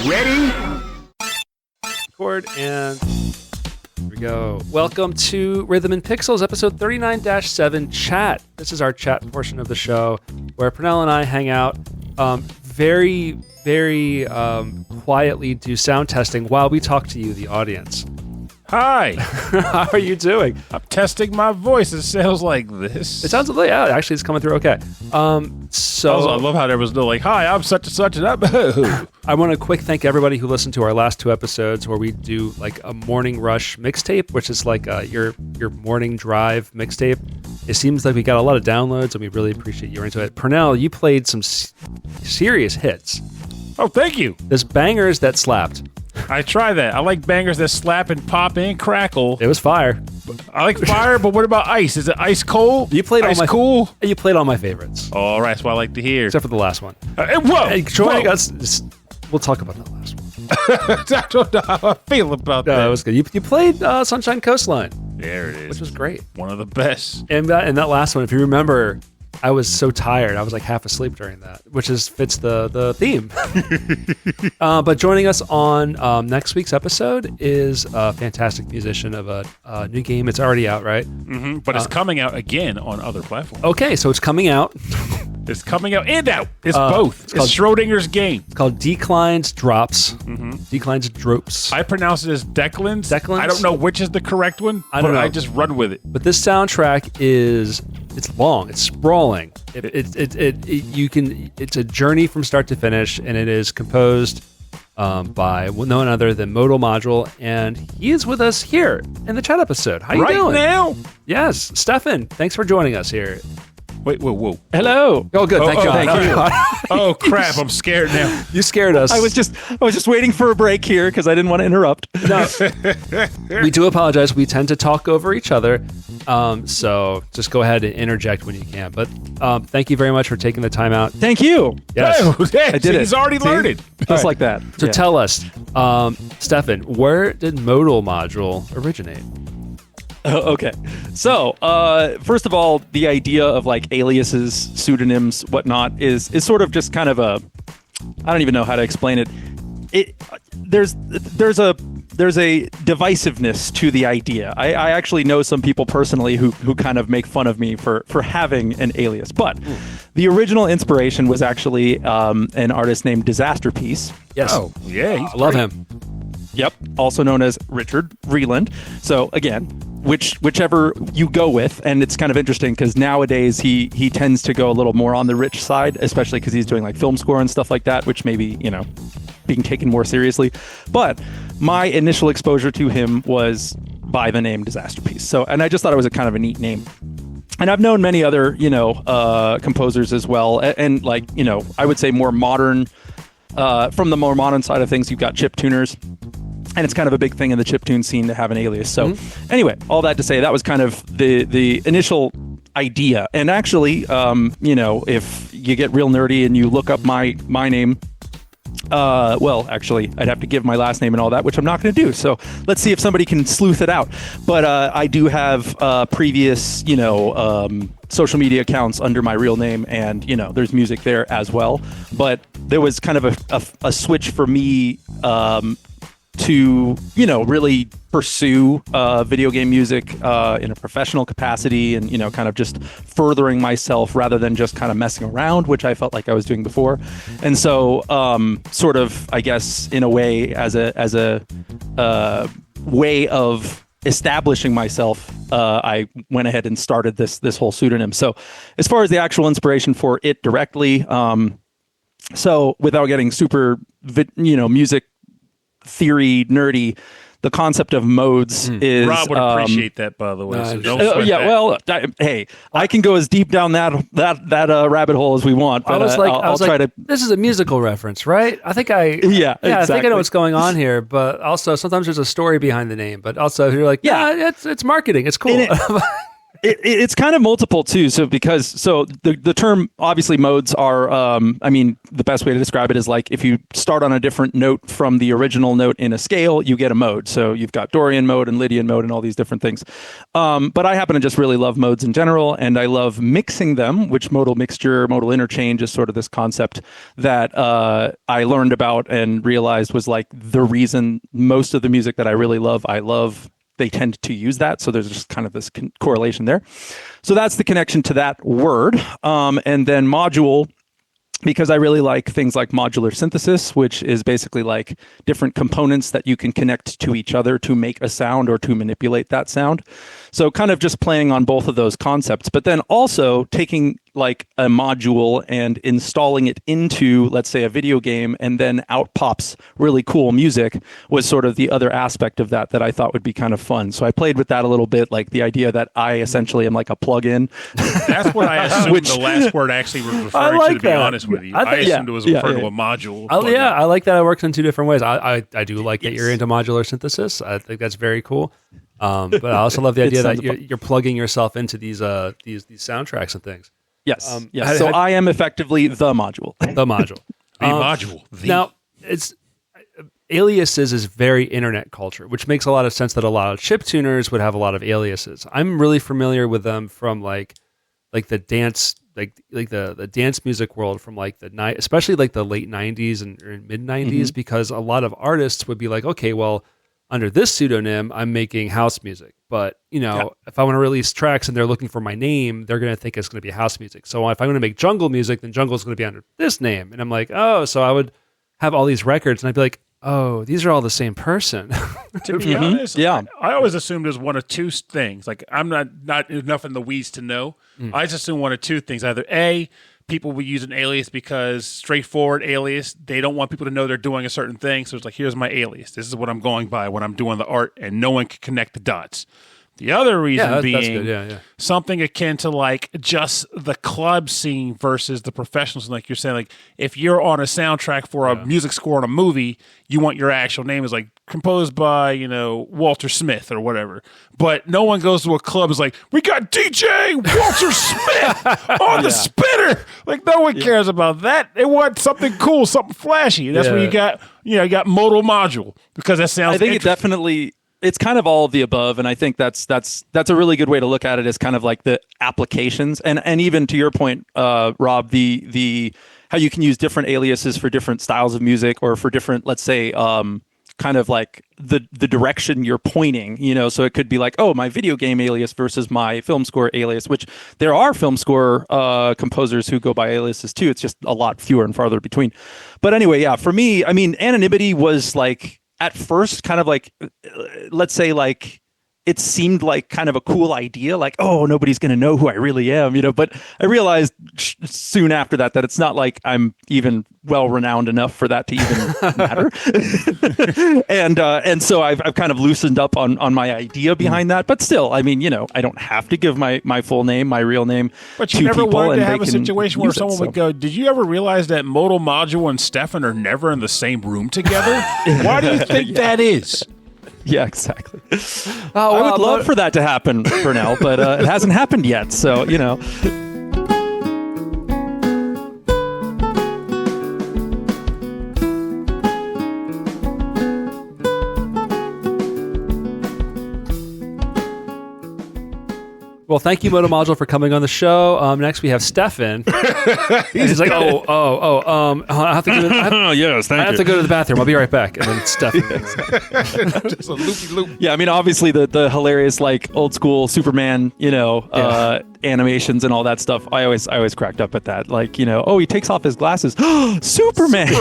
Ready? Record, and here we go. Welcome to Rhythm and Pixels, episode 39-7 chat. This is our chat portion of the show where Pernell and I hang out, very quietly do sound testing while we talk to you, the audience. Hi. How are you doing? I'm testing my voice. It sounds like this. It sounds like, yeah, actually it's coming through okay. I love how there was no like, hi, I'm such and such and I want to quick thank everybody who listened to our last two episodes where we do like a morning rush mixtape, which is like your morning drive mixtape. It seems like we got a lot of downloads and we really appreciate you into it. Pernell, you played some serious hits. Oh, thank you. There's bangers that slapped. I try that. I like bangers that slap and pop and crackle. It was fire. I like fire, but what about ice? Is it ice cold? You played ice all my cool. You played all my favorites. All right, that's what I like to hear. Except for the last one. Whoa! Joining us, we'll talk about that last one. I don't know how I feel about that. No, it was good. You played Sunshine Coastline. There it is. Which was great. One of the best. And that last one, if you remember, I was so tired. I was like half asleep during that, which fits the theme. But joining us on next week's episode is a fantastic musician of a new game. It's already out, right? Mm-hmm. But it's coming out again on other platforms. Okay, so it's coming out. It's coming out and out. It's both. It's Schrodinger's game. It's called Declines Drops. Mm-hmm. Declines Drops. I pronounce it as Declins. Declins? I don't know which is the correct one, but I just run with it. But this soundtrack it's long. It's sprawling. It's a journey from start to finish, and it is composed by no one other than ModalModule, and he is with us here in the chat episode. How you doing? Right now? Yes, Stefan. Thanks for joining us here. Wait, whoa. Hello. Oh, good. Thank God. Thank you. Oh, crap. I'm scared now. You scared us. I was just waiting for a break here because I didn't want to interrupt. No, we do apologize. We tend to talk over each other. So just go ahead and interject when you can. But thank you very much for taking the time out. Thank you. Yes. Oh, I did it. He's already learned it. Just like that. So tell us, Stefan, where did Modal originate? Okay. So, first of all, the idea of like aliases, pseudonyms, whatnot is sort of just kind of I don't even know how to explain it. There's a divisiveness to the idea. I actually know some people personally who kind of make fun of me for having an alias. But the original inspiration was actually an artist named Disasterpiece. Yes. Oh, yeah. I love him. Yep. Also known as Richard Vreeland. So again, whichever you go with, and it's kind of interesting because nowadays he tends to go a little more on the rich side, especially because he's doing like film score and stuff like that, which maybe, being taken more seriously. But my initial exposure to him was by the name Disasterpiece. So, and I just thought it was a kind of a neat name. And I've known many other, composers as well. And like, I would say more modern, from the more modern side of things, you've got chip tuners. And it's kind of a big thing in the chiptune scene to have an alias. So anyway, all that to say, that was kind of the initial idea. And actually, if you get real nerdy and you look up my name, actually, I'd have to give my last name and all that, which I'm not going to do. So let's see if somebody can sleuth it out. But I do have previous, social media accounts under my real name, and there's music there as well. But there was kind of a switch for me to really pursue video game music in a professional capacity, and kind of just furthering myself rather than just kind of messing around, which I felt like I was doing before. And so sort of, I guess, in a way, as a way of establishing myself, I went ahead and started this whole pseudonym. So as far as the actual inspiration for it directly, so without getting super music theory nerdy, the concept of modes is Rob would appreciate that, by the way. So don't sweat that. Well, hey, I can go as deep down that rabbit hole as we want. But I'll try to. This is a musical reference, right? I think exactly. I think I know what's going on here. But also, sometimes there's a story behind the name. But also, you're like, it's marketing. It's cool. It's kind of multiple too. So the term, obviously modes are, I mean, the best way to describe it is like if you start on a different note from the original note in a scale, you get a mode. So you've got Dorian mode and Lydian mode and all these different things. But I happen to just really love modes in general, and I love mixing them, which modal mixture, modal interchange is sort of this concept that I learned about and realized was like the reason most of the music that I really love, they tend to use that. So there's just kind of this correlation there. So that's the connection to that word. And then module, because I really like things like modular synthesis, which is basically like different components that you can connect to each other to make a sound or to manipulate that sound. So kind of just playing on both of those concepts, but then also taking like a module and installing it into, let's say, a video game, and then out pops really cool music was sort of the other aspect of that I thought would be kind of fun. So I played with that a little bit, like the idea that I essentially am like a plug-in. That's what I assumed the last word actually was referring to be honest with you. I assumed it was referring to a module. I like that it works in two different ways. I do like that you're into modular synthesis. I think that's very cool. But I also love the idea that you're plugging yourself into these soundtracks and things. Yes. Yes. So I am effectively the module. The module. The module. Now, it's aliases is very internet culture, which makes a lot of sense that a lot of chip tuners would have a lot of aliases. I'm really familiar with them from like the dance, like the dance music world from like especially like the late 90s and mid 90s, because a lot of artists would be like, okay, well, under this pseudonym, I'm making house music. But, if I want to release tracks and they're looking for my name, they're going to think it's going to be house music. So if I want to make jungle music, then jungle is going to be under this name. And I'm like, oh, so I would have all these records and I'd be like, oh, these are all the same person. To be honest, I always assumed it was one of two things. Like, I'm not enough in the weeds to know. I just assume one of two things. Either A, people will use an alias because straightforward alias, they don't want people to know they're doing a certain thing. So it's like, here's my alias. This is what I'm going by when I'm doing the art, and no one can connect the dots. The other reason being something akin to like just the club scene versus the professionals. Like you're saying, like if you're on a soundtrack for a music score in a movie, you want your actual name is like composed by, Walter Smith or whatever. But no one goes to a club is like, we got DJ Walter Smith on the spinner. Like no one cares about that. They want something cool, something flashy. That's when you got ModalModule, because that sounds. I think it definitely. It's kind of all of the above, and I think that's a really good way to look at it, as kind of like the applications, and even to your point, Rob, the how you can use different aliases for different styles of music, or for different, let's say, kind of like the direction you're pointing, so it could be like, oh, my video game alias versus my film score alias, which there are film score composers who go by aliases too. It's just a lot fewer and farther between. But anyway, for me, I mean, anonymity was like, at first, kind of like, let's say, like, it seemed like kind of a cool idea, like, oh, nobody's going to know who I really am, but I realized soon after that it's not like I'm even well-renowned enough for that to even matter. And so I've kind of loosened up on my idea behind that. But still, I mean, I don't have to give my full name, my real name, but you never wanted to have a situation where someone would go, did you ever realize that ModalModule and Stefan are never in the same room together? Why do you think that is? Yeah, exactly. I would love for that to happen, Pernell, but it hasn't happened yet. So, Well, thank you, ModalModule, for coming on the show. Next, we have Stefan. He's like, I have to go to go to the bathroom. I'll be right back. And then Stefan. Just a loopy loop. Yeah, I mean, obviously the hilarious, like, old school Superman, animations and all that stuff. I always cracked up at that. Like, he takes off his glasses. Superman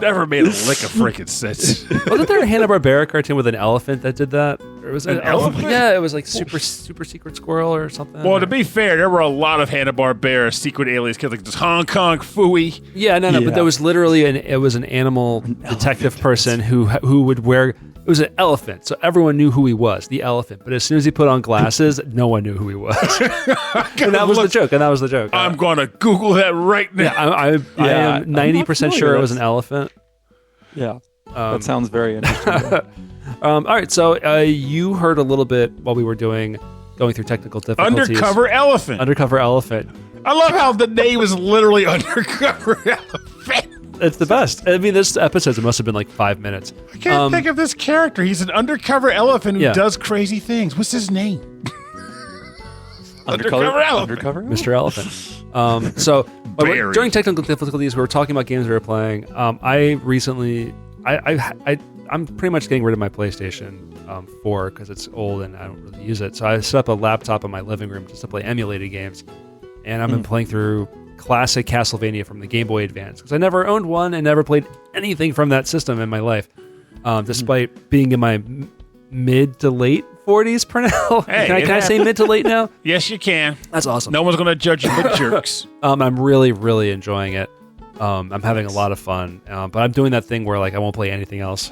never made a lick of freaking sense. Wasn't there a Hanna-Barbera cartoon with an elephant that did that? Or was it an elephant? Yeah, it was like super secret squirrel or something. Well, to be fair, there were a lot of Hanna-Barbera secret aliens kids, like this Hong Kong Phooey. Yeah, no, but there was literally an animal detective person who would wear. It was an elephant, so everyone knew who he was, the elephant. But as soon as he put on glasses, no one knew who he was. And that was the joke. I'm going to Google that right now. I am 90% sure it was an elephant. Yeah, that sounds very interesting. All right, so you heard a little bit while we were doing going through technical difficulties. Undercover Elephant. Undercover Elephant. I love how the name is literally Undercover Elephant. It's the best. I mean, this episode must have been like 5 minutes. I can't think of this character. He's an undercover elephant who does crazy things. What's his name? Undercover Elephant. Undercover? Mr. Elephant. During technical difficulties, we were talking about games we were playing. I recently, I'm pretty much getting rid of my PlayStation 4 because it's old and I don't really use it. So I set up a laptop in my living room just to play emulated games. And I've been playing through classic Castlevania from the Game Boy Advance because I never owned one and never played anything from that system in my life, despite being in my mid to late 40s. Pernell, hey, can I say mid to late now? Yes, you can. That's awesome. No one's going to judge you but jerks. I'm really, really enjoying it. I'm having a lot of fun, but I'm doing that thing where like I won't play anything else,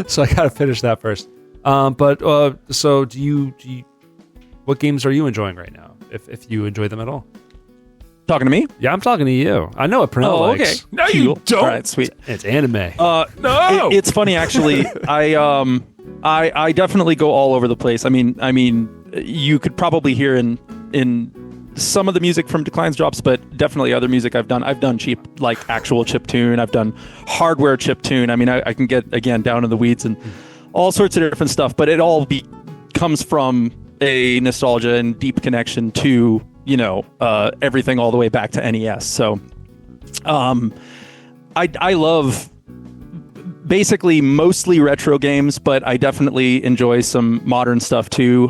so I got to finish that first. So do you? What games are you enjoying right now? If you enjoy them at all? Talking to me? Yeah, I'm talking to you. I know what Pernell likes. Okay. No, you don't. All right, sweet. It's anime. No. It's funny actually. I definitely go all over the place. I mean, you could probably hear in some of the music from Decline's drops, but definitely other music I've done. I've done cheap, like actual chiptune. I've done hardware chiptune. I mean, I can get again down in the weeds and all sorts of different stuff, but it all comes from a nostalgia and deep connection to everything all the way back to NES. So I love basically mostly retro games, but I definitely enjoy some modern stuff too.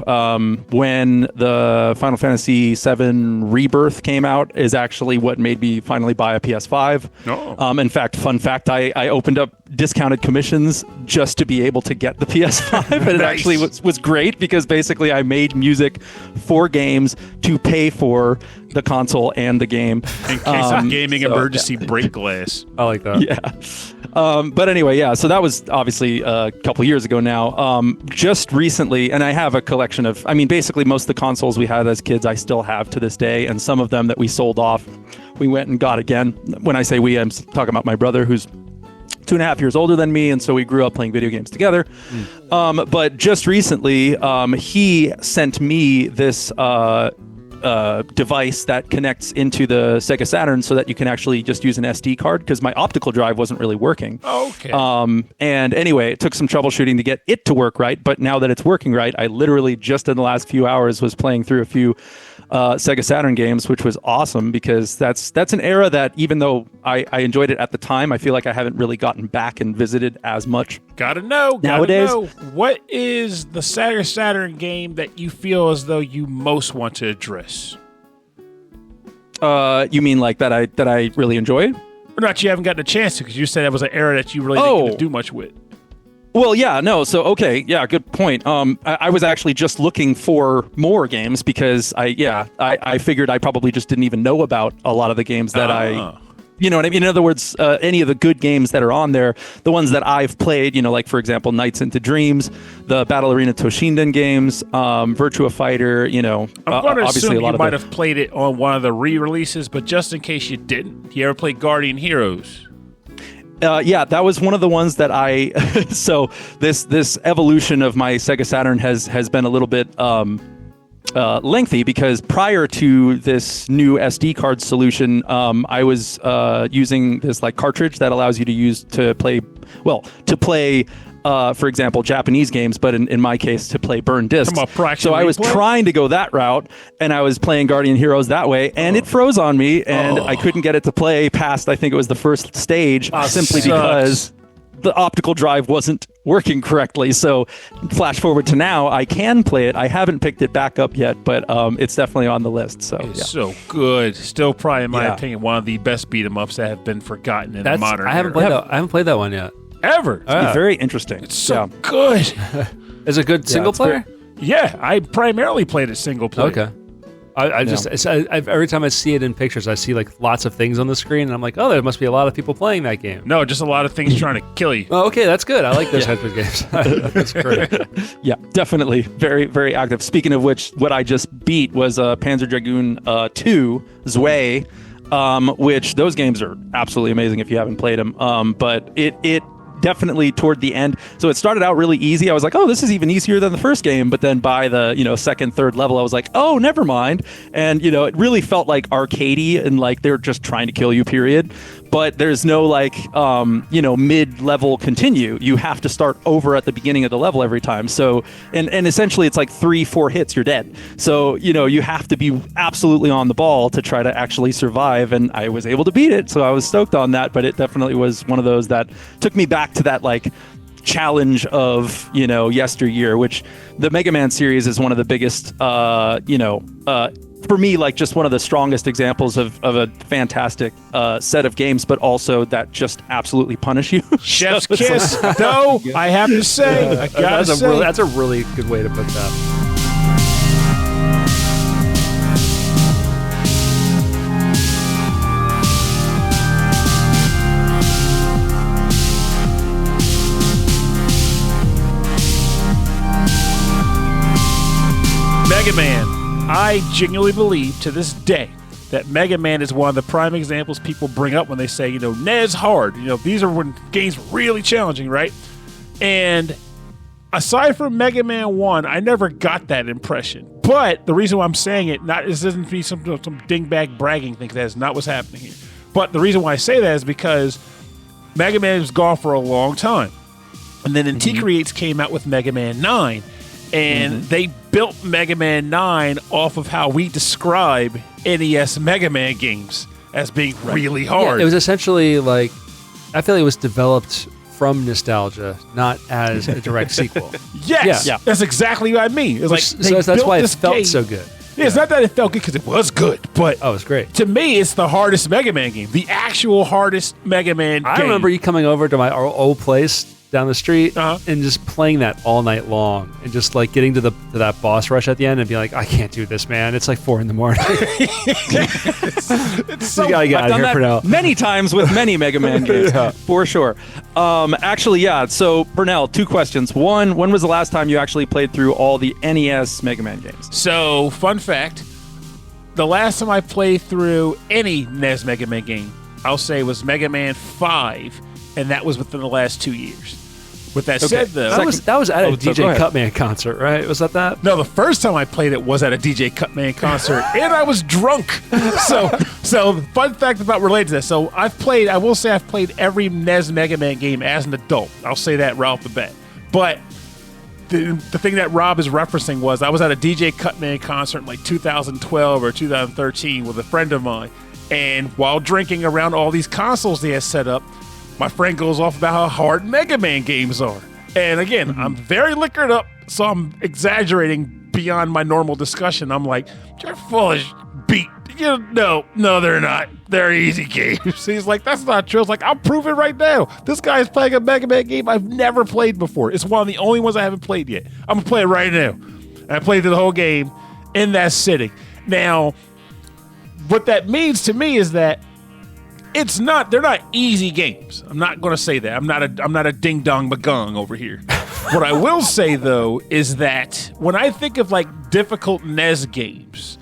When the Final Fantasy VII Rebirth came out is actually what made me finally buy a PS5. Oh. In fact, fun fact, I opened up discounted commissions just to be able to get the PS5. And it actually was great because basically I made music for games to pay for the console and the game. In case of gaming emergency break glass. I like that. Yeah. But anyway, yeah, so that was obviously a couple years ago now. Just recently, and I have a collection of, basically most of the consoles we had as kids I still have to this day, and some of them that we sold off, we went and got again. When I say we, I'm talking about my brother who's 2.5 years older than me, and so we grew up playing video games together. But just recently, he sent me this device that connects into the Sega Saturn so that you can actually just use an SD card because my optical drive wasn't really working. Okay. And anyway, it took some troubleshooting to get it to work right, but now that it's working right, I literally just in the last few hours was playing through a few Sega Saturn games, which was awesome because that's an era that even though I enjoyed it at the time, I feel like I haven't really gotten back and visited as much. Gotta know. Nowadays. What is the Sega Saturn game that you feel as though you most want to address? You mean like that I really enjoyed? Or not you haven't gotten a chance to because you said that was an era that you really didn't get to do much with. Well, yeah, no. So, okay, yeah, good point. I was actually just looking for more games because I figured I probably just didn't even know about a lot of the games that you know what I mean? In other words, any of the good games that are on there, the ones that I've played, like, for example, Nights into Dreams, the Battle Arena Toshinden games, Virtua Fighter, I'm going to obviously assume a lot you of might have played it on one of the re-releases, but just in case you didn't, you ever played Guardian Heroes? Yeah, that was one of the ones that I. So this evolution of my Sega Saturn has been a little bit lengthy because prior to this new SD card solution, I was using this like cartridge that allows you to play. For example, Japanese games, but in my case, to play burn discs. So I was trying to go that route, and I was playing Guardian Heroes that way, and it froze on me, and I couldn't get it to play past, I think it was the first stage, simply because the optical drive wasn't working correctly. So flash forward to now, I can play it. I haven't picked it back up yet, but it's definitely on the list. So it's so good. Still, probably in my opinion, one of the best beat 'em ups that have been forgotten in the modern. I haven't played that one yet. Ever. It's very interesting. It's so good. Is it good single player? Yeah, I primarily played it single player. Okay. Every time I see it in pictures, I see like lots of things on the screen, and I'm like, oh, there must be a lot of people playing that game. No, just a lot of things trying to kill you. Oh, okay, that's good. I like those types of games. That's great. Yeah, definitely. Very, very active. Speaking of which, what I just beat was Panzer Dragoon 2, Zwei, which those games are absolutely amazing if you haven't played them. But it definitely toward the end. So it started out really easy. I was like, oh, this is even easier than the first game. But then by the, second, third level, I was like, oh, never mind. And, it really felt like arcadey and like they're just trying to kill you, period. But there's no mid-level continue. You have to start over at the beginning of the level every time. So, and essentially it's like 3-4 hits, you're dead. So, you have to be absolutely on the ball to try to actually survive. And I was able to beat it. So I was stoked on that. But it definitely was one of those that took me back to that challenge of, yesteryear, which the Mega Man series is one of the biggest, for me, just one of the strongest examples of a fantastic set of games, but also that just absolutely punish you. Chef's kiss, though, I have to say. That's a really good way to put that. Mega Man. I genuinely believe to this day that Mega Man is one of the prime examples people bring up when they say, NES hard. These are when games were really challenging, right? And aside from Mega Man 1, I never got that impression. But the reason why I'm saying it, this isn't be some dingbat bragging thing. That is not what's happening here. But the reason why I say that is because Mega Man was gone for a long time. And then Inti Creates came out with Mega Man 9. And they built Mega Man 9 off of how we describe NES Mega Man games as being really hard. Yeah, it was essentially I feel like it was developed from nostalgia, not as a direct sequel. Yes, yeah. That's exactly what I mean. It's that's why it felt so good. Yeah, it's not that it felt good because it was good, but it was great. To me, it's the hardest Mega Man game, the actual hardest Mega Man game. I remember you coming over to my old place down the street and just playing that all night long and just getting to that boss rush at the end and being like, I can't do this, man. It's 4 a.m. It's so you gotta get out of here, Pernell. Many times with many Mega Man games, for sure. Actually, yeah. So Pernell, 2 questions. One, when was the last time you actually played through all the NES Mega Man games? So, fun fact: the last time I played through any NES Mega Man game, I'll say was Mega Man 5, and that was within the last 2 years. With that said, though... That was at a DJ Cutman concert, right? Was that? No, the first time I played it was at a DJ Cutman concert, and I was drunk. So fun fact about related to this. So I've played every NES Mega Man game as an adult. I'll say that right off the bat. But the thing that Rob is referencing was I was at a DJ Cutman concert in 2012 or 2013 with a friend of mine, and while drinking around all these consoles they had set up, my friend goes off about how hard Mega Man games are. And again, I'm very liquored up, so I'm exaggerating beyond my normal discussion. I'm like, you're full of beat. No, they're not. They're easy games. He's like, that's not true. I was like, I'll prove it right now. This guy is playing a Mega Man game I've never played before. It's one of the only ones I haven't played yet. I'm going to play it right now. And I played through the whole game in that sitting. Now, what that means to me is that they're not easy games. I'm not going to say that. I'm not a ding dong magong over here. What I will say though is that when I think of difficult NES games,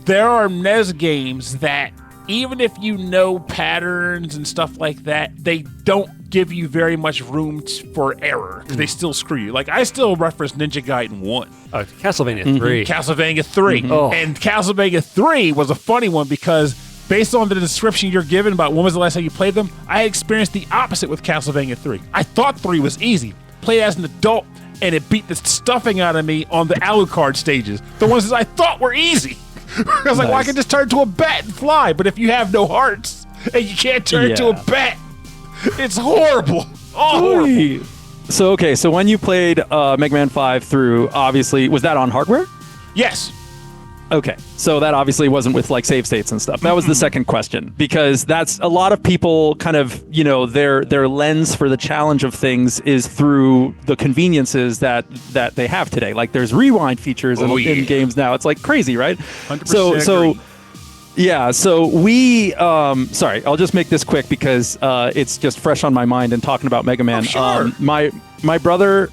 there are NES games that even if you know patterns and stuff like that, they don't give you very much room for error because they still screw you. I still reference Ninja Gaiden 1. Castlevania 3. Castlevania 3. And Castlevania 3 was a funny one because based on the description you're given about when was the last time you played them, I experienced the opposite with Castlevania 3. I thought 3 was easy. Played as an adult, and it beat the stuffing out of me on the Alucard stages. The ones that I thought were easy. I was like, well, I can just turn into a bat and fly. But if you have no hearts and you can't turn into a bat, it's horrible. Horrible. So when you played Mega Man 5 through, obviously, was that on hardware? Yes. Okay, so that obviously wasn't with save states and stuff. That was the second question, because that's a lot of people kind of, their lens for the challenge of things is through the conveniences that they have today. There's rewind features in games now. It's crazy, right? 100% agree. Yeah, so we, sorry, I'll just make this quick because it's just fresh on my mind and talking about Mega Man. Oh, sure. My brother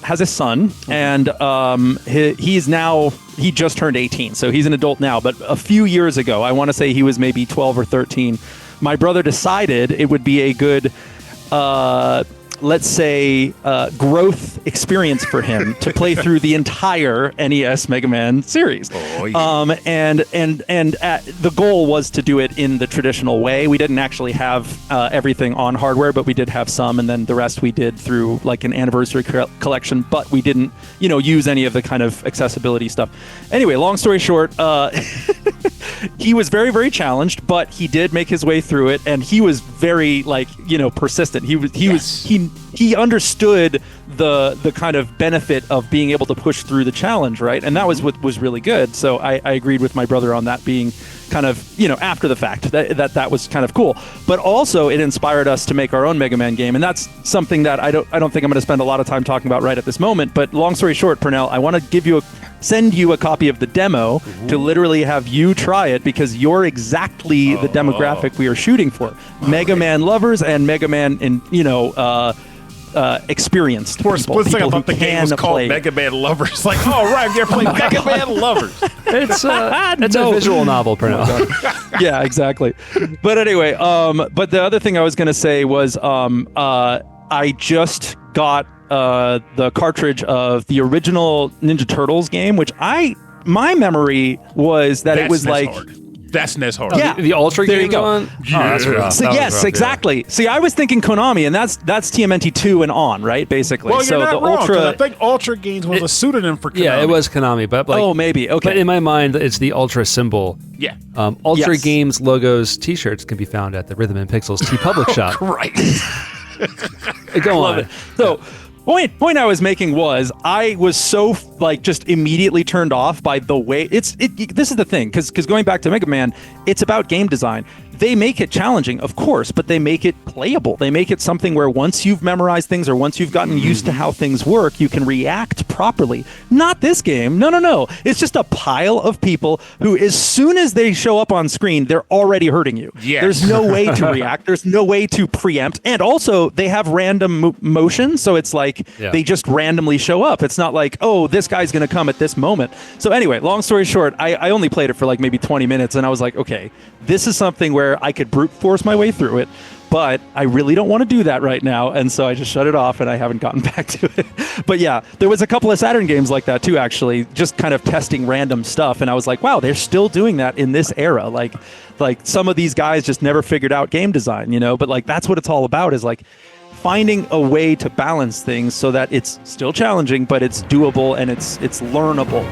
has a son, and he just turned 18, so he's an adult now. But a few years ago, I want to say he was maybe 12 or 13, my brother decided it would be a good let's say, growth experience for him to play through the entire NES Mega Man series. Oh, yeah. And the goal was to do it in the traditional way. We didn't actually have everything on hardware, but we did have some, and then the rest we did through like an anniversary collection, but we didn't, use any of the kind of accessibility stuff. Anyway, long story short, he was very, very challenged, but he did make his way through it, and he was very persistent. He understood the kind of benefit of being able to push through the challenge, right? And that was what was really good. So I agreed with my brother on that being kind of, after the fact, that was kind of cool. But also it inspired us to make our own Mega Man game. And that's something that I don't think I'm going to spend a lot of time talking about right at this moment. But long story short, Pernell, I want to send you a copy of the demo to literally have you try it, because you're exactly the demographic we are shooting for. Mega Man lovers and Mega Man experienced For a people. split second, I thought the game was called play. Mega Man Lovers. Like, oh, right, they're playing Mega Man Lovers. It's a visual novel, Pernell. Yeah, exactly. But anyway, but the other thing I was going to say was I just got the cartridge of the original Ninja Turtles game, which my memory was that it was like... That's NES hard. Yeah, the Ultra there game you go. on? Yeah. Oh, that's rough. So, That was yes, rough, exactly. yeah. See, I was thinking Konami, and that's TMNT 2 and on, right? Basically. Well, so you're not the wrong, 'cause Ultra. I think Ultra Games was a pseudonym for Konami. Yeah, it was Konami, but like, Oh, maybe. Okay. But in my mind, it's the Ultra symbol. Yeah. Ultra Yes. Games logos T-shirts can be found at the Rhythm and Pixels T-Public shop. Right. Go Love on. it. So, point I was making was I was so just immediately turned off by the way this is the thing, because going back to Mega Man, it's about game design. They make it challenging, of course, but they make it playable. They make it something where once you've memorized things or once you've gotten used to how things work, you can react properly. Not this game. No. It's just a pile of people who, as soon as they show up on screen, they're already hurting you. Yes. There's no way to react. There's no way to preempt. And also, they have random motion, so it's like they just randomly show up. It's not like, oh, this guy's going to come at this moment. So anyway, long story short, I only played it for like maybe 20 minutes, and I was like, okay, this is something where I could brute force my way through it, but I really don't want to do that right now, and so I just shut it off, and I haven't gotten back to it. But yeah, there was a couple of Saturn games like that too, actually, just kind of testing random stuff, and I was like, wow, they're still doing that in this era. Like some of these guys just never figured out game design, but like that's what it's all about, is like finding a way to balance things so that it's still challenging, but it's doable and it's learnable.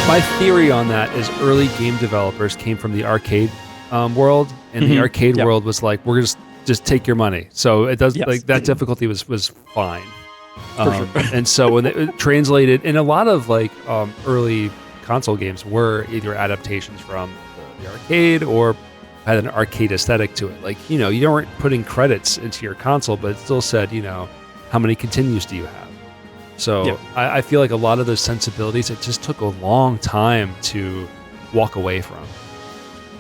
My theory on that is early game developers came from the arcade world, and the arcade world was like, we're just take your money. So it does like that difficulty was fine. For sure. And so when it translated, and a lot of like early console games were either adaptations from the arcade or had an arcade aesthetic to it. Like, you weren't putting credits into your console, but it still said, how many continues do you have? So I feel like a lot of those sensibilities, it just took a long time to walk away from.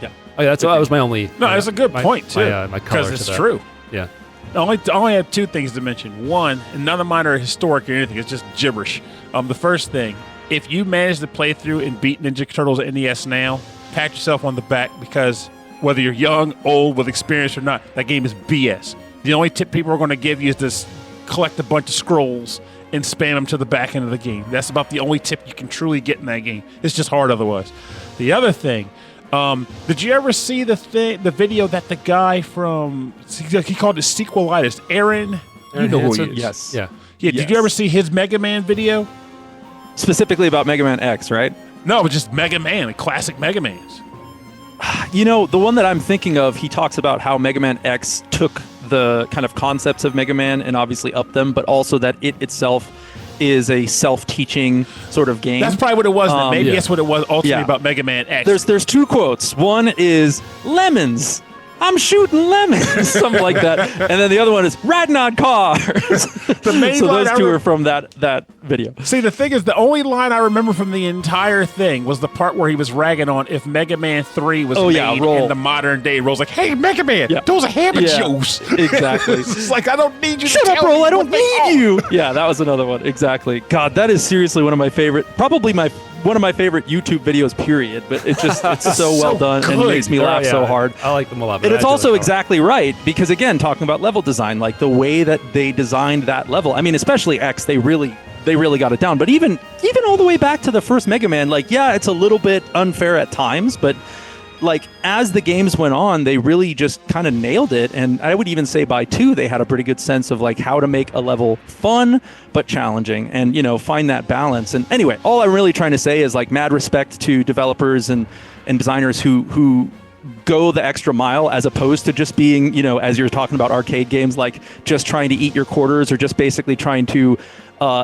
Yeah. That was my only... No, that's a good point, too. My color because it's to that. true. Yeah. I only have two things to mention. One, and none of mine are historic or anything. It's just gibberish. The first thing, if you manage to play through and beat Ninja Turtles NES now, pat yourself on the back, because whether you're young, old, with experience or not, that game is BS. The only tip people are going to give you is to collect a bunch of scrolls and spam them to the back end of the game. That's about the only tip you can truly get in that game. It's just hard otherwise. The other thing, did you ever see the video that the guy from, he called it Sequelitis, Aaron you know Hansen? who he is. Yes. Yeah. Yeah, did you ever see his Mega Man video? Specifically about Mega Man X, right? No, but just Mega Man, the classic Mega Mans. The one that I'm thinking of, he talks about how Mega Man X took the kind of concepts of Mega Man and obviously upped them, but also that it itself is a self-teaching sort of game. That's probably what it was. Then. Maybe that's what it was ultimately Yeah. about Mega Man X. There's two quotes. One is lemons. I'm shooting lemons, something like that. And then the other one is riding on cars. The main so line those two are from that video. See, the thing is, the only line I remember from the entire thing was the part where he was ragging on if Mega Man 3 was made in the modern day. Roll's like, hey, Mega Man, those are ham and juice. Exactly. It's like, I don't need you Shut to up, tell Roll, me I don't what they need are. you. Yeah, that was another one. Exactly. God, that is seriously one of my favorite, probably one of my favorite YouTube videos, period. But it's so well done and it makes me laugh so hard. I like them a lot. And it's also exactly right, because again, talking about level design, like the way that they designed that level, I mean, especially X, they really got it down. But even all the way back to the first Mega Man, like, yeah, it's a little bit unfair at times, but like as the games went on, they really just kind of nailed it. And I would even say by 2, they had a pretty good sense of like how to make a level fun but challenging, and find that balance. And anyway, all I'm really trying to say is like mad respect to developers and designers who go the extra mile, as opposed to just being, as you're talking about arcade games, like just trying to eat your quarters, or just basically trying to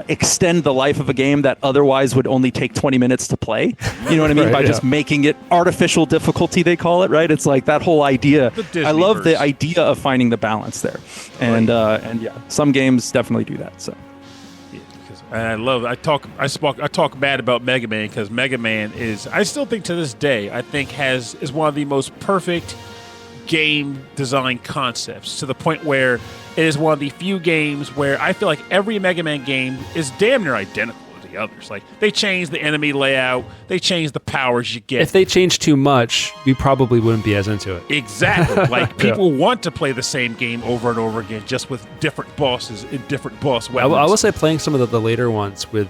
extend the life of a game that otherwise would only take 20 minutes to play. You know what I mean? By just making it artificial difficulty, they call it, right? It's like that whole idea. I love the idea of finding the balance there. And yeah, some games definitely do that. So. And I love it. I talk bad about Mega Man because Mega Man is, I still think to this day, is one of the most perfect game design concepts, to the point where it is one of the few games where I feel like every Mega Man game is damn near identical to the others. Like, they change the enemy layout, they change the powers you get. If they change too much, we probably wouldn't be as into it. Exactly. Like, people want to play the same game over and over again, just with different bosses and different boss weapons. I will say, playing some of the later ones with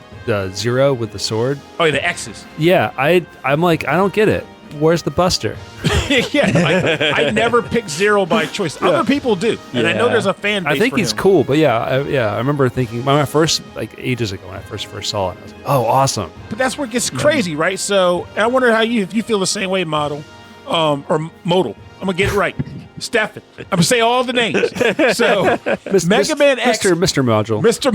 Zero with the sword. Oh, yeah, the X's. Yeah, I'm like, I don't get it. Where's the Buster? I never pick Zero by choice. Other people do, and I know there's a fan base. I think for he's him. cool, but I remember thinking when I first, like ages ago, when I first saw it, I was like, oh, awesome. But that's where it gets crazy, right? So I wonder how if you feel the same way, Model, or Modal. I'm gonna get it right. Stefan. I'm gonna say all the names. So Mega Man X, Mr. Module. Mr.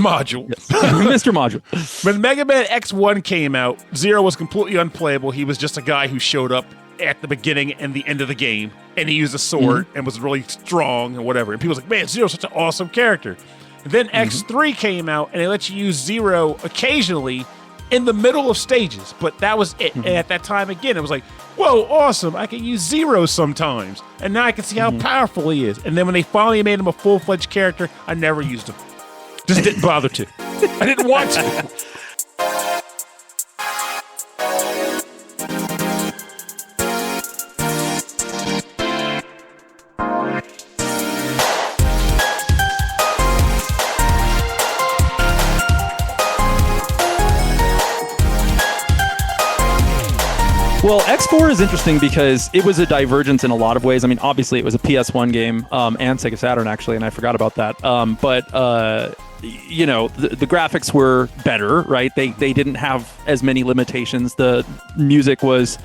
Module. When Mega Man X1 came out, Zero was completely unplayable. He was just a guy who showed up at the beginning and the end of the game, and he used a sword and was really strong and whatever. And people was like, man, Zero's such an awesome character. And then X3 came out, and they let you use Zero occasionally in the middle of stages, but that was it. And at that time, again, it was like, whoa, awesome, I can use Zero sometimes. And now I can see how powerful he is. And then when they finally made him a full-fledged character, I never used him. Just didn't bother to. I didn't want to. Well, X4 is interesting because it was a divergence in a lot of ways. I mean, obviously, it was a PS1 game and Sega Saturn, actually, and I forgot about that. But the graphics were better, right? They didn't have as many limitations. The music was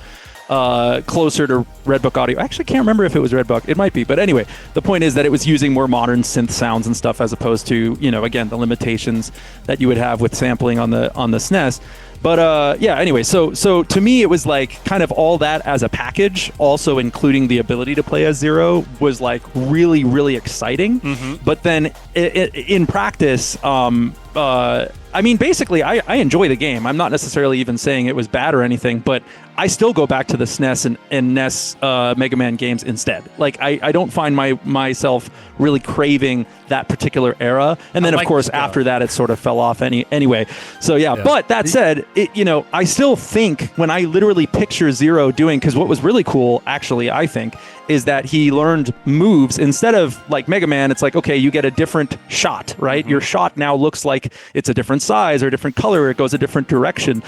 closer to Red Book audio. I actually can't remember if it was Red Book. It might be. But anyway, the point is that it was using more modern synth sounds and stuff, as opposed to, again, the limitations that you would have with sampling on the SNES. But anyway, so to me, it was like kind of all that as a package, also including the ability to play as Zero, was like really, really exciting. But then in practice, I mean, basically, I enjoy the game. I'm not necessarily even saying it was bad or anything, but I still go back to the SNES and NES Mega Man games instead. Like, I don't find myself really craving that particular era. And then, of course, after that, it sort of fell off anyway. So, yeah. But that said, I still think when I literally picture Zero doing, because what was really cool, actually, I think, is that he learned moves instead of like Mega Man. It's like, okay, you get a different shot, right? Your shot now looks like it's a different size or a different color. Or it goes a different direction.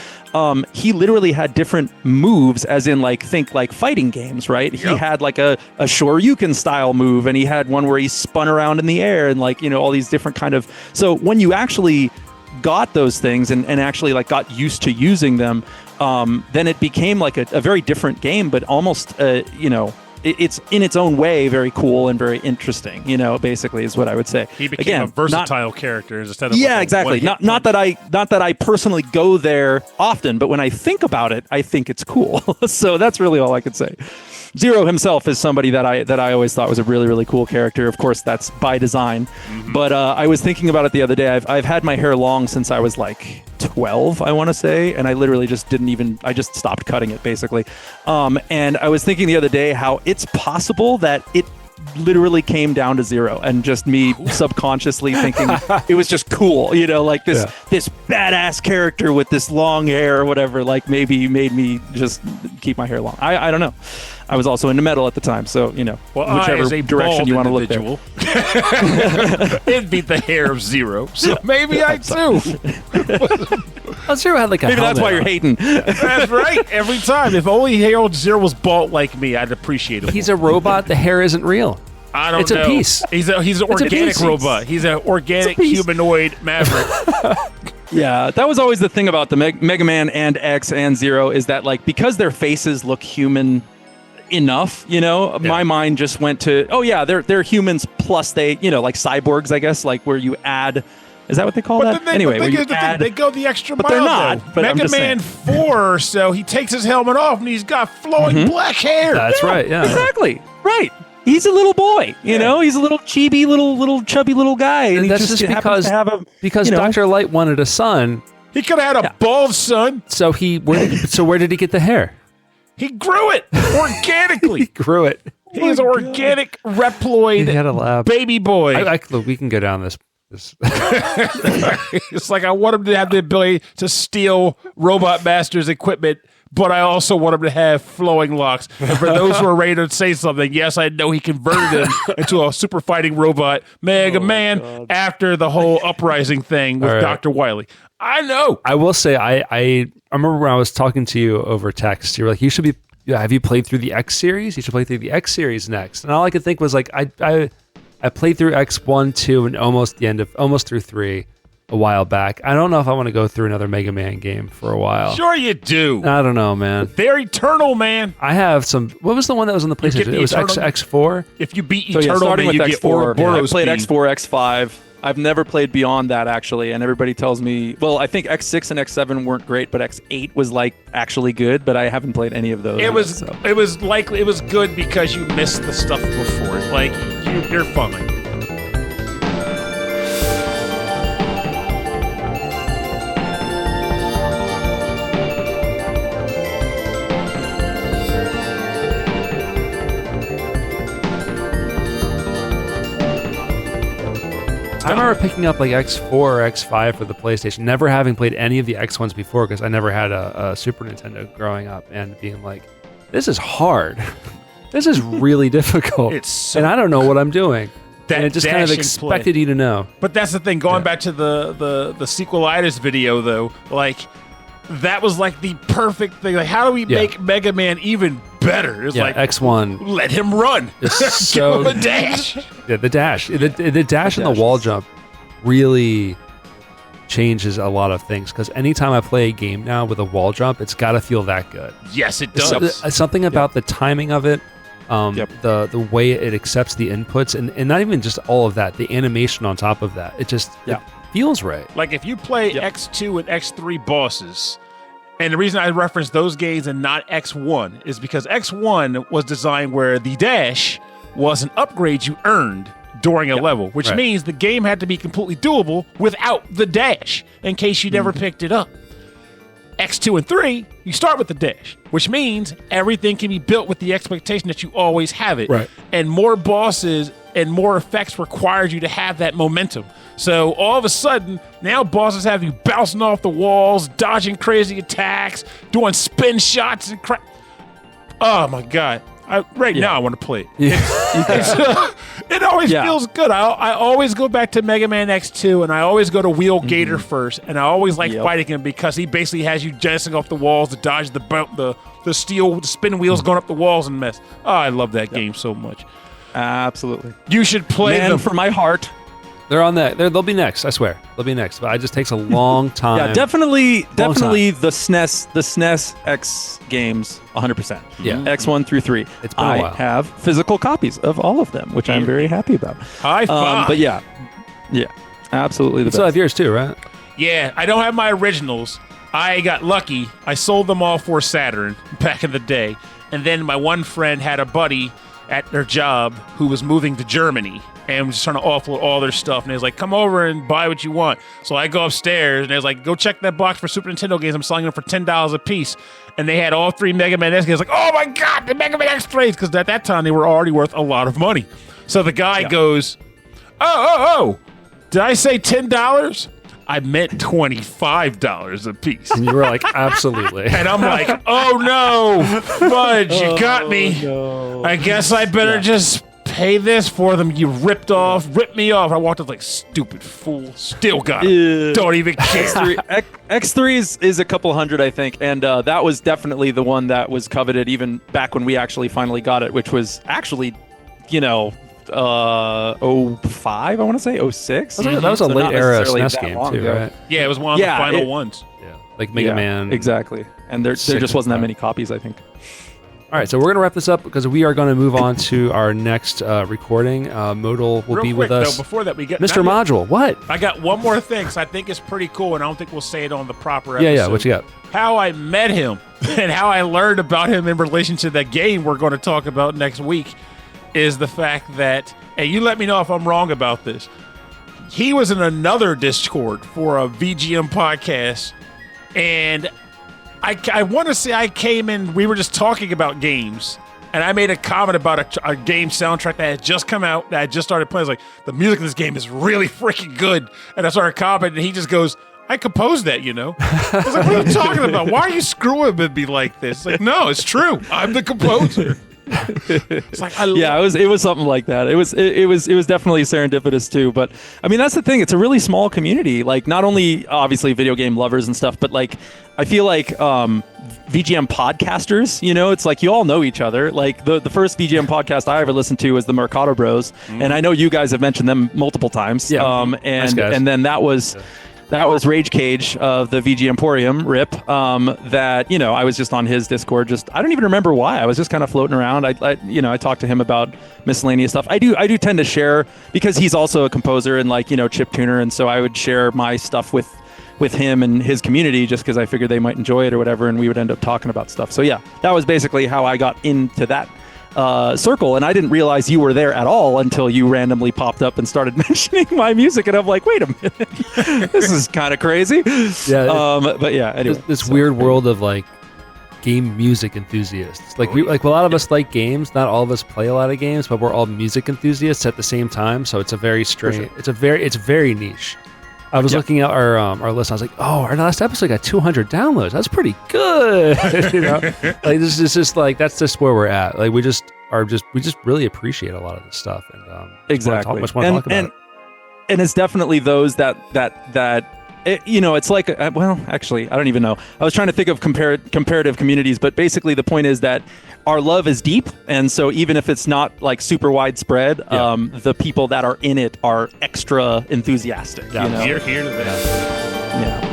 He literally had different moves, as in think fighting games, right? He had like a Shoryuken style move, and he had one where he spun around in the air, and all these different kind of. So when you actually got those things and actually got used to using them, then it became like a very different game, but almost it's in its own way very cool and very interesting, basically is what I would say. He became a versatile character instead of exactly. Not that I personally go there often, but when I think about it, I think it's cool. So that's really all I could say. Zero himself is somebody that I always thought was a really, really cool character. Of course, that's by design. But I was thinking about it the other day. I've had my hair long since I was like 12, I want to say, and I literally just I just stopped cutting it basically. And I was thinking the other day how it's possible that it literally came down to zero, and just me subconsciously thinking it was just cool, like this badass character with this long hair or whatever, like maybe made me just keep my hair long. I don't know. I was also into metal at the time, so whichever direction you want to look there. It'd be the hair of Zero, so maybe I too. Zero had like a maybe that's why you're hating. That's right. Every time, if only Zero was bald like me, I'd appreciate it. He's a robot. The hair isn't real. I don't know. It's a piece. He's an organic robot. He's an organic humanoid maverick. Yeah, that was always the thing about the Mega Man and X and Zero, is that like because their faces look human enough, my mind just went to, they're humans plus they, like cyborgs, I guess, like where you add. Is that what they call that? Anyway, they go the extra mile. But they're not. But Mega Man 4, so he takes his helmet off and he's got flowing black hair. That's right. Yeah, exactly. Right. He's a little boy, He's a little chibi, little chubby little guy, and that's just because Dr. Light wanted a son. He could have had a bald son. So where did he get the hair? He grew it organically. He grew it. He's an organic Reploid. He had a lab. Baby boy. Look, we can go down this. It's like I want him to have the ability to steal Robot Master's equipment, but I also want him to have flowing locks. And for those who are ready to say something, yes, I know he converted him into a super fighting robot, Mega Man, after the whole uprising thing with Dr. Wily. I know. I will say, I remember when I was talking to you over text, you were like, you should be, have you played through the X series? You should play through the X series next. And all I could think was like, I played through X1, 2, and almost through 3 a while back. I don't know if I want to go through another Mega Man game for a while. Sure you do. I don't know, man. They're eternal, man. I have some. What was the one that was on the PlayStation? It was X4. If you beat Eternal, starting man, with you get X4. I played speed. X4, X5. I've never played beyond that, actually, and everybody tells me, well, I think X6 and X7 weren't great, but X8 was like actually good, but I haven't played any of those. It was good because you missed the stuff before. Like you're fine. I remember picking up like X4 or X5 for the PlayStation, never having played any of the X ones before because I never had a Super Nintendo growing up, and being like, this is hard. This is really difficult. And I don't know what I'm doing. And it just kind of expected you to know. But that's the thing. Going back to the sequelitis video, though, like that was like the perfect thing. Like, how do we make Mega Man even better? It's like X1. Let him run. So, give him a dash. Yeah, the dash. The dash and the wall jump really changes a lot of things, because anytime I play a game now with a wall jump, it's got to feel that good. Yes, it does. Something about the timing of it, the way it accepts the inputs, and not even just all of that, the animation on top of that. It just it feels right. Like if you play X2 and X3 bosses, and the reason I reference those games and not X1 is because X1 was designed where the dash was an upgrade you earned during a level, which means the game had to be completely doable without the dash in case you never picked it up. X2 and 3, you start with the dash, which means everything can be built with the expectation that you always have it. Right. And more bosses and more effects requires you to have that momentum. So all of a sudden, now bosses have you bouncing off the walls, dodging crazy attacks, doing spin shots and crap. Oh my God. Now I want to play it. It always feels good. I always go back to Mega Man X2, and I always go to Wheel Gator first, and I always like fighting him because he basically has you dancing off the walls to dodge the steel, the spin wheels going up the walls and mess. Oh, I love that game so much. Absolutely. You should play them. For my heart. They're on that. They'll be next. I swear, they'll be next. But it just takes a long time. Yeah, definitely the SNES X games, 100%. Yeah, X1 through 3. It's been a while. I have physical copies of all of them, which I'm very happy about. High five. But yeah, absolutely. You still have yours too, right? Yeah, I don't have my originals. I got lucky. I sold them all for Saturn back in the day. And then my one friend had a buddy at their job who was moving to Germany and was just trying to offload all their stuff. And he was like, come over and buy what you want. So I go upstairs and he was like, go check that box for Super Nintendo games. I'm selling them for $10 a piece. And they had all 3 Mega Man X games. Like, oh my God, the Mega Man X-Rays. Because at that time, they were already worth a lot of money. So the guy goes, oh, did I say $10? I meant $25 a piece. And you were like, absolutely. And I'm like, oh no, Fudge, you got me. No. I guess I better just pay this for them. You ripped me off. I walked up like, stupid fool. Still got it. Don't even care. X3 is a couple hundred, I think. And that was definitely the one that was coveted even back when we actually finally got it, which was actually, 05, I want to say 06. That was a late era SNES game too, right? Yeah, it was one of the final ones. Yeah, like Mega Man. Exactly. And there just wasn't that many copies, I think. All right, so we're going to wrap this up because we are going to move on to our next recording. Modal will be with us. Though, before that, we get Mr. Module. What? I got one more thing because I think it's pretty cool, and I don't think we'll say it on the proper episode. Yeah. What you got? How I met him and how I learned about him in relation to that game we're going to talk about next week is the fact that, and you let me know if I'm wrong about this, he was in another Discord for a VGM podcast, and I want to say I came in, we were just talking about games, and I made a comment about a game soundtrack that had just come out, that I just started playing. I was like, the music in this game is really freaking good. And I started commenting, and he just goes, I composed that, I was like, what are you talking about? Why are you screwing with me like this? It's like, no, it's true. I'm the composer. It's like, it was something like that. It was definitely serendipitous too. But I mean, that's the thing. It's a really small community. Like, not only obviously video game lovers and stuff, but like I feel like VGM podcasters. It's like you all know each other. Like the first VGM podcast I ever listened to was the Mercado Bros, and I know you guys have mentioned them multiple times. Yeah, and then that was. That was Rage Cage of the VG Emporium, RIP, that, I was just on his Discord. I don't even remember why. I was just kind of floating around. I talked to him about miscellaneous stuff. I do tend to share, because he's also a composer and chip tuner. And so I would share my stuff with him and his community just because I figured they might enjoy it or whatever. And we would end up talking about stuff. So yeah, that was basically how I got into that circle, and I didn't realize you were there at all until you randomly popped up and started mentioning my music, and I'm like, wait a minute, this is kind of crazy. Yeah, but yeah, anyway, this weird world of like game music enthusiasts. Like a lot of us like games. Not all of us play a lot of games, but we're all music enthusiasts at the same time. So it's a very strange. Sure. It's very niche. I was looking at our list. I was like, oh, our last episode got 200 downloads. That's pretty good. Like this is just like, that's just where we're at. Like we just really appreciate a lot of this stuff, and exactly. Much want to talk about it. And it's definitely those that it's like, well, actually, I don't even know. I was trying to think of comparative communities, but basically the point is that our love is deep, and so even if it's not like super widespread, the people that are in it are extra enthusiastic. Yeah, here to that. Yeah.